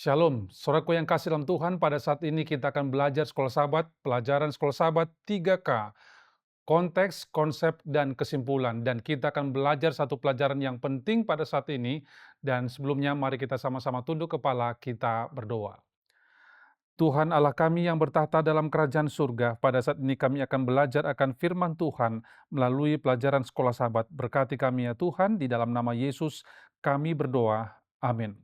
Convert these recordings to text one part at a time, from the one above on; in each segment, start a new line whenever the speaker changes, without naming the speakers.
Shalom, saudaraku yang kasih dalam Tuhan, pada saat ini kita akan belajar Sekolah Sahabat, pelajaran Sekolah Sahabat 3K, konteks, konsep, dan kesimpulan. Dan kita akan belajar satu pelajaran yang penting pada saat ini, dan sebelumnya mari kita sama-sama tunduk kepala, kita berdoa. Tuhan Allah kami yang bertahta dalam kerajaan surga, pada saat ini kami akan belajar akan firman Tuhan melalui pelajaran Sekolah Sahabat. Berkati kami ya Tuhan, di dalam nama Yesus kami berdoa. Amin.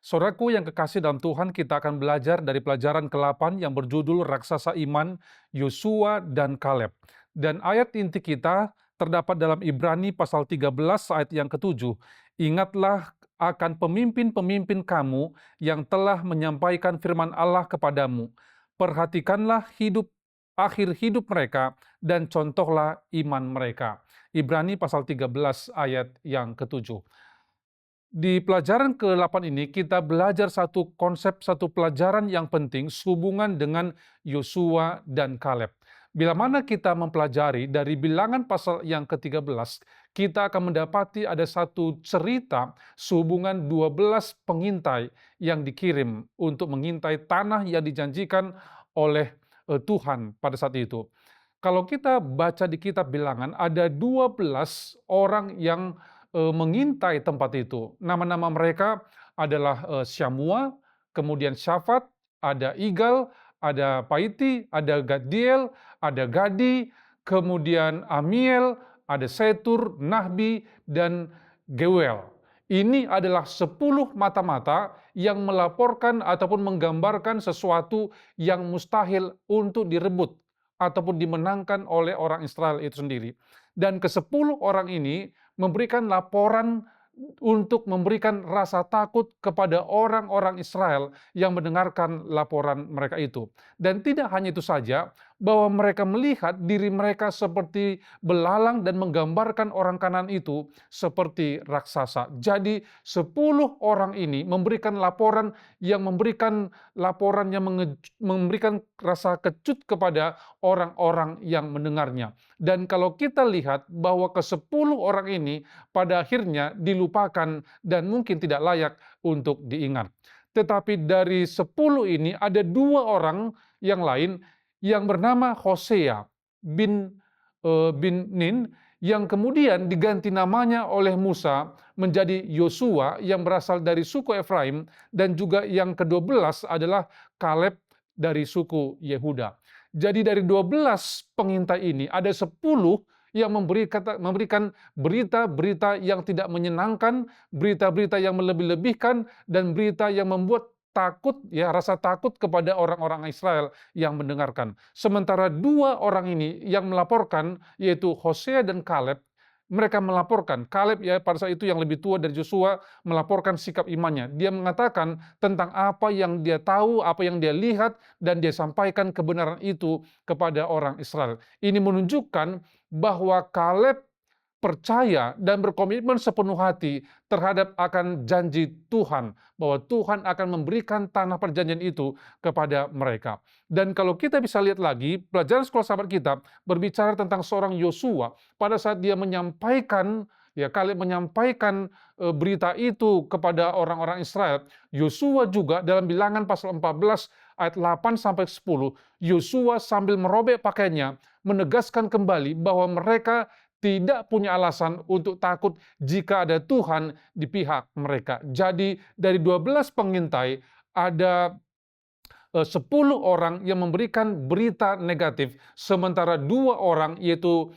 Saudaraku yang kekasih dalam Tuhan, kita akan belajar dari pelajaran ke-8 yang berjudul Raksasa Iman, Yosua dan Kaleb. Dan ayat inti kita terdapat dalam Ibrani pasal 13 ayat yang ke-7. Ingatlah akan pemimpin-pemimpin kamu yang telah menyampaikan firman Allah kepadamu. Perhatikanlah akhir hidup mereka dan contohlah iman mereka. Ibrani pasal 13 ayat yang ke-7. Di pelajaran ke-8 ini kita belajar satu konsep, satu pelajaran yang penting sehubungan dengan Yosua dan Kaleb. Bila mana kita mempelajari dari bilangan pasal yang ke-13, kita akan mendapati ada satu cerita sehubungan 12 pengintai yang dikirim untuk mengintai tanah yang dijanjikan oleh Tuhan pada saat itu. Kalau kita baca di kitab bilangan, ada 12 orang yang mengintai tempat itu. Nama-nama mereka adalah Syamua, kemudian Syafat, ada Igal, ada Paiti, ada Gadiel, ada Gadi, kemudian Amiel, ada Setur, Nahbi, dan Gewel. Ini adalah 10 mata-mata yang melaporkan ataupun menggambarkan sesuatu yang mustahil untuk direbut ataupun dimenangkan oleh orang Israel itu sendiri. Dan ke-10 orang ini memberikan laporan untuk memberikan rasa takut kepada orang-orang Israel yang mendengarkan laporan mereka itu. Dan tidak hanya itu saja, bahwa mereka melihat diri mereka seperti belalang dan menggambarkan orang Kanaan itu seperti raksasa. Jadi 10 orang ini memberikan laporan yang memberikan memberikan rasa kecut kepada orang-orang yang mendengarnya. Dan kalau kita lihat bahwa ke-10 orang ini pada akhirnya dilupakan dan mungkin tidak layak untuk diingat. Tetapi dari 10 ini ada 2 orang yang lain yang bernama Hosea bin Nin yang kemudian diganti namanya oleh Musa menjadi Yosua yang berasal dari suku Efraim, dan juga yang ke-12 adalah Kaleb dari suku Yehuda. Jadi dari 12 pengintai ini ada 10 yang memberikan berita-berita yang tidak menyenangkan, berita-berita yang melebih-lebihkan, dan berita yang membuat takut, ya, rasa takut kepada orang-orang Israel yang mendengarkan. Sementara 2 orang ini yang melaporkan, yaitu Hosea dan Kaleb, mereka melaporkan, Kaleb ya pada saat itu yang lebih tua dari Yosua melaporkan sikap imannya. Dia mengatakan tentang apa yang dia tahu, apa yang dia lihat, dan dia sampaikan kebenaran itu kepada orang Israel. Ini menunjukkan bahwa Kaleb percaya dan berkomitmen sepenuh hati terhadap akan janji Tuhan, bahwa Tuhan akan memberikan tanah perjanjian itu kepada mereka. Dan kalau kita bisa lihat lagi, pelajaran Sekolah Sahabat kita berbicara tentang seorang Yosua pada saat dia menyampaikan, ya, Kaleb menyampaikan berita itu kepada orang-orang Israel. Yosua juga dalam bilangan pasal 14 ayat 8 sampai 10, Yosua sambil merobek pakaiannya menegaskan kembali bahwa mereka tidak punya alasan untuk takut jika ada Tuhan di pihak mereka. Jadi dari 12 pengintai ada 10 orang yang memberikan berita negatif, sementara 2 orang yaitu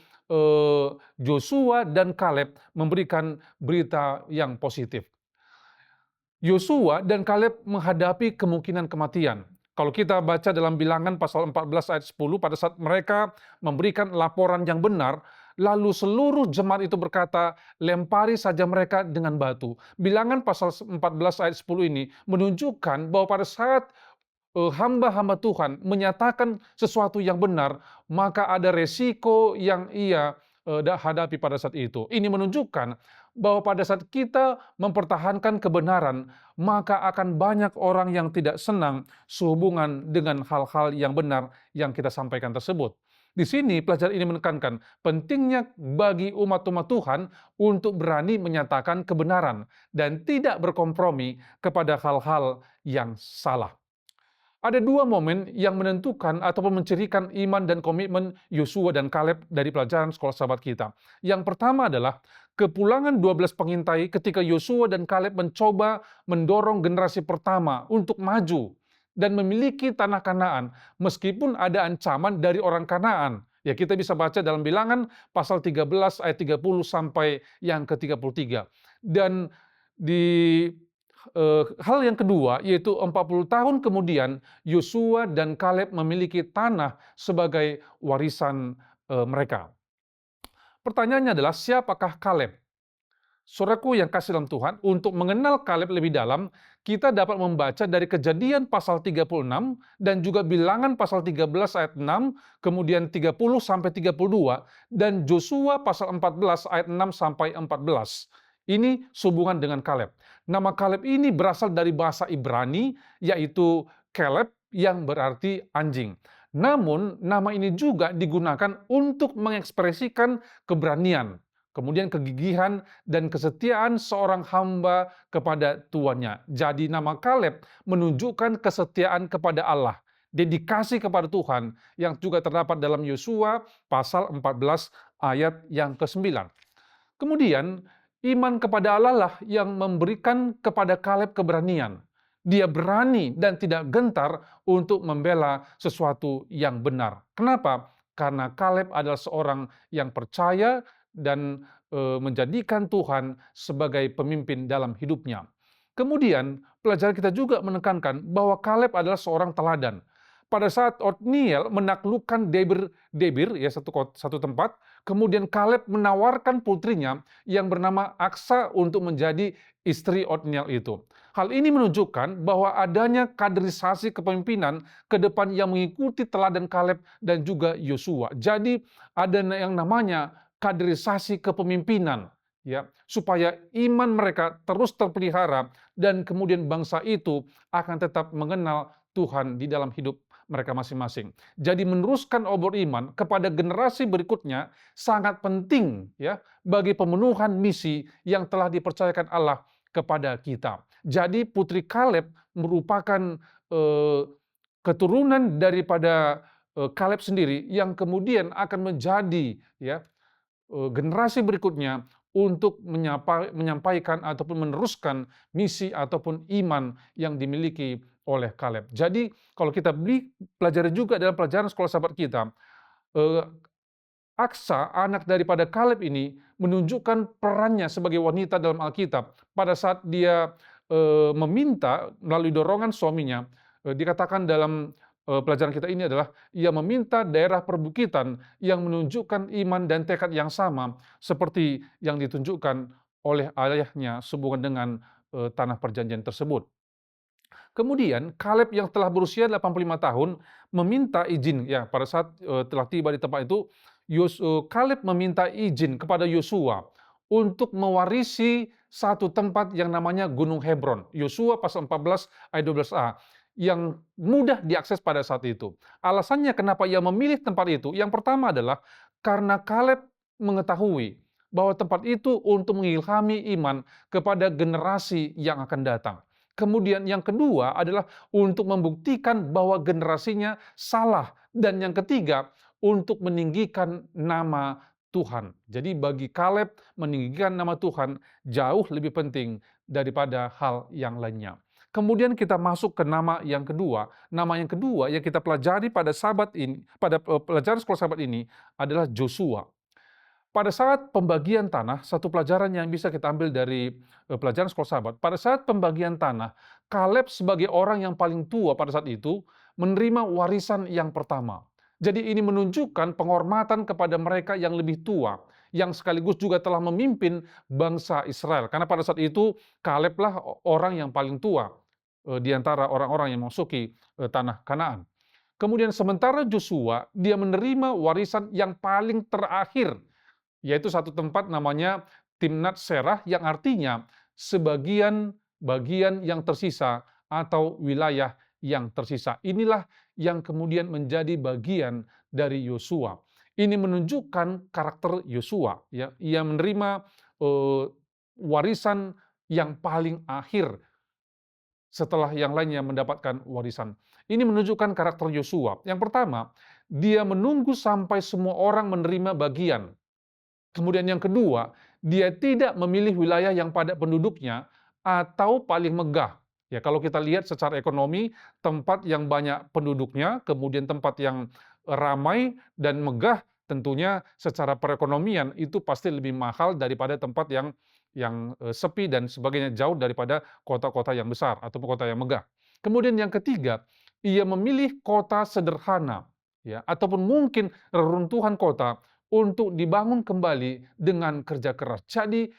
Joshua dan Kaleb memberikan berita yang positif. Yosua dan Kaleb menghadapi kemungkinan kematian. Kalau kita baca dalam bilangan pasal 14 ayat 10, pada saat mereka memberikan laporan yang benar, lalu seluruh jemaat itu berkata, lempari saja mereka dengan batu. Bilangan pasal 14 ayat 10 ini menunjukkan bahwa pada saat hamba-hamba Tuhan menyatakan sesuatu yang benar, maka ada resiko yang ia hadapi pada saat itu. Ini menunjukkan bahwa pada saat kita mempertahankan kebenaran, maka akan banyak orang yang tidak senang sehubungan dengan hal-hal yang benar yang kita sampaikan tersebut. Di sini pelajaran ini menekankan pentingnya bagi umat-umat Tuhan untuk berani menyatakan kebenaran dan tidak berkompromi kepada hal-hal yang salah. Ada dua momen yang menentukan ataupun mencirikan iman dan komitmen Yosua dan Kaleb dari pelajaran sekolah sahabat kita. Yang pertama adalah kepulangan 12 pengintai ketika Yosua dan Kaleb mencoba mendorong generasi pertama untuk maju dan memiliki tanah Kanaan meskipun ada ancaman dari orang Kanaan. Ya, kita bisa baca dalam Bilangan pasal 13 ayat 30 sampai yang ke-33. Dan di hal yang kedua, yaitu 40 tahun kemudian Yosua dan Kaleb memiliki tanah sebagai warisan mereka. Pertanyaannya adalah siapakah Kaleb? Saudaraku yang kasih dalam Tuhan, untuk mengenal Kaleb lebih dalam, kita dapat membaca dari Kejadian pasal 36 dan juga Bilangan pasal 13 ayat 6, kemudian 30 sampai 32 dan Josua pasal 14 ayat 6 sampai 14. Ini sehubungan dengan Kaleb. Nama Kaleb ini berasal dari bahasa Ibrani, yaitu Caleb yang berarti anjing. Namun, nama ini juga digunakan untuk mengekspresikan keberanian, kemudian kegigihan dan kesetiaan seorang hamba kepada tuannya. Jadi nama Kaleb menunjukkan kesetiaan kepada Allah, dedikasi kepada Tuhan yang juga terdapat dalam Yosua pasal 14 ayat yang ke-9. Kemudian iman kepada Allah lah yang memberikan kepada Kaleb keberanian. Dia berani dan tidak gentar untuk membela sesuatu yang benar. Kenapa? Karena Kaleb adalah seorang yang percaya dan menjadikan Tuhan sebagai pemimpin dalam hidupnya. Kemudian, pelajaran kita juga menekankan bahwa Kaleb adalah seorang teladan. Pada saat Otniel menaklukkan Debir, ya satu tempat, kemudian Kaleb menawarkan putrinya yang bernama Aksa untuk menjadi istri Otniel itu. Hal ini menunjukkan bahwa adanya kaderisasi kepemimpinan ke depan yang mengikuti teladan Kaleb dan juga Yosua. Jadi ada yang namanya kaderisasi kepemimpinan, ya, supaya iman mereka terus terpelihara dan kemudian bangsa itu akan tetap mengenal Tuhan di dalam hidup mereka masing-masing. Jadi meneruskan obor iman kepada generasi berikutnya sangat penting, ya, bagi pemenuhan misi yang telah dipercayakan Allah kepada kita. Jadi putri Kaleb merupakan keturunan daripada Kaleb sendiri yang kemudian akan menjadi, ya, generasi berikutnya untuk menyampaikan ataupun meneruskan misi ataupun iman yang dimiliki oleh Kaleb. Jadi kalau kita pelajari juga dalam pelajaran sekolah sahabat kita, eh, Aksa, anak daripada Kaleb ini, menunjukkan perannya sebagai wanita dalam Alkitab. Pada saat dia meminta melalui dorongan suaminya, dikatakan dalam pelajaran kita ini adalah ia meminta daerah perbukitan yang menunjukkan iman dan tekad yang sama seperti yang ditunjukkan oleh ayahnya sehubungan dengan tanah perjanjian tersebut. Kemudian Kaleb yang telah berusia 85 tahun meminta izin, ya, pada saat telah tiba di tempat itu, Kaleb meminta izin kepada Yosua untuk mewarisi satu tempat yang namanya Gunung Hebron. Yosua pasal 14 ayat 12a yang mudah diakses pada saat itu. Alasannya kenapa ia memilih tempat itu, yang pertama adalah karena Kaleb mengetahui bahwa tempat itu untuk mengilhami iman kepada generasi yang akan datang. Kemudian yang kedua adalah untuk membuktikan bahwa generasinya salah. Dan yang ketiga, untuk meninggikan nama Tuhan. Jadi bagi Kaleb, meninggikan nama Tuhan jauh lebih penting daripada hal yang lainnya. Kemudian kita masuk ke nama yang kedua. Nama yang kedua yang kita pelajari pada pelajaran sekolah sahabat ini adalah Joshua. Pada saat pembagian tanah, satu pelajaran yang bisa kita ambil dari pelajaran sekolah sahabat, pada saat pembagian tanah, Kaleb sebagai orang yang paling tua pada saat itu menerima warisan yang pertama. Jadi ini menunjukkan penghormatan kepada mereka yang lebih tua, yang sekaligus juga telah memimpin bangsa Israel. Karena pada saat itu Kaleblah orang yang paling tua di antara orang-orang yang memasuki tanah Kanaan. Kemudian sementara Joshua, dia menerima warisan yang paling terakhir, yaitu satu tempat namanya Timnat Serah yang artinya sebagian bagian yang tersisa atau wilayah yang tersisa. Inilah yang kemudian menjadi bagian dari Yosua. Ini menunjukkan karakter Yosua, ya. Ia menerima warisan yang paling akhir setelah yang lainnya mendapatkan warisan. Ini menunjukkan karakter Yosua. Yang pertama, dia menunggu sampai semua orang menerima bagian. Kemudian yang kedua, dia tidak memilih wilayah yang padat penduduknya atau paling megah. Ya, kalau kita lihat secara ekonomi, tempat yang banyak penduduknya, kemudian tempat yang ramai dan megah, tentunya secara perekonomian itu pasti lebih mahal daripada tempat yang sepi dan sebagainya, jauh daripada kota-kota yang besar ataupun kota yang megah. Kemudian yang ketiga, ia memilih kota sederhana, ya, ataupun mungkin reruntuhan kota untuk dibangun kembali dengan kerja keras. Jadi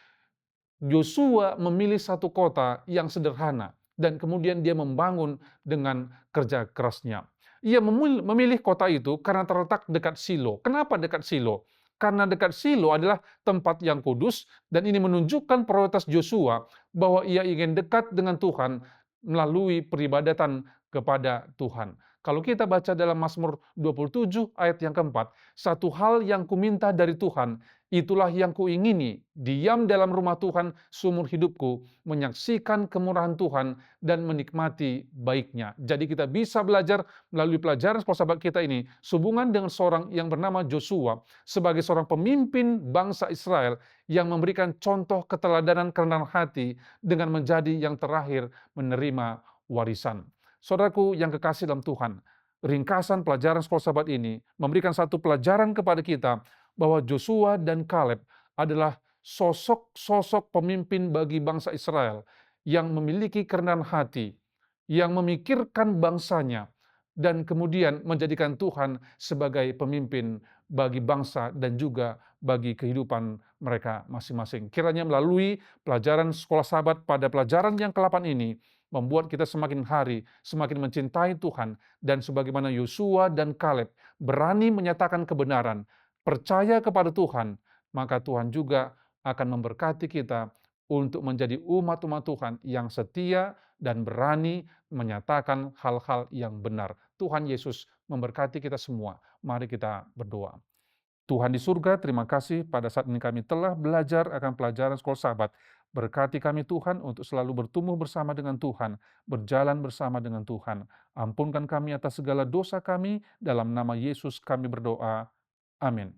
Yosua memilih satu kota yang sederhana dan kemudian dia membangun dengan kerja kerasnya. Ia memilih kota itu karena terletak dekat Silo. Kenapa dekat Silo? Karena dekat Silo adalah tempat yang kudus dan ini menunjukkan prioritas Yosua bahwa ia ingin dekat dengan Tuhan melalui peribadatan kepada Tuhan. Kalau kita baca dalam Mazmur 27 ayat yang keempat, satu hal yang kuminta dari Tuhan, itulah yang kuingini, diam dalam rumah Tuhan seumur hidupku, menyaksikan kemurahan Tuhan dan menikmati baiknya. Jadi kita bisa belajar melalui pelajaran sekolah sahabat kita ini, sehubungan dengan seorang yang bernama Joshua, sebagai seorang pemimpin bangsa Israel yang memberikan contoh keteladanan kerendahan hati dengan menjadi yang terakhir menerima warisan. Saudaraku yang kekasih dalam Tuhan, ringkasan pelajaran sekolah sahabat ini memberikan satu pelajaran kepada kita bahwa Joshua dan Kaleb adalah sosok-sosok pemimpin bagi bangsa Israel yang memiliki kerendahan hati, yang memikirkan bangsanya, dan kemudian menjadikan Tuhan sebagai pemimpin bagi bangsa dan juga bagi kehidupan mereka masing-masing. Kiranya melalui pelajaran sekolah sahabat pada pelajaran yang ke-8 ini, membuat kita semakin hari semakin mencintai Tuhan, dan sebagaimana Yosua dan Kaleb berani menyatakan kebenaran, percaya kepada Tuhan, maka Tuhan juga akan memberkati kita untuk menjadi umat-umat Tuhan yang setia dan berani menyatakan hal-hal yang benar. Tuhan Yesus memberkati kita semua. Mari kita berdoa. Tuhan di surga, terima kasih pada saat ini kami telah belajar akan pelajaran sekolah sahabat. Berkati kami Tuhan untuk selalu bertumbuh bersama dengan Tuhan, berjalan bersama dengan Tuhan. Ampunkan kami atas segala dosa kami, dalam nama Yesus kami berdoa. Amin.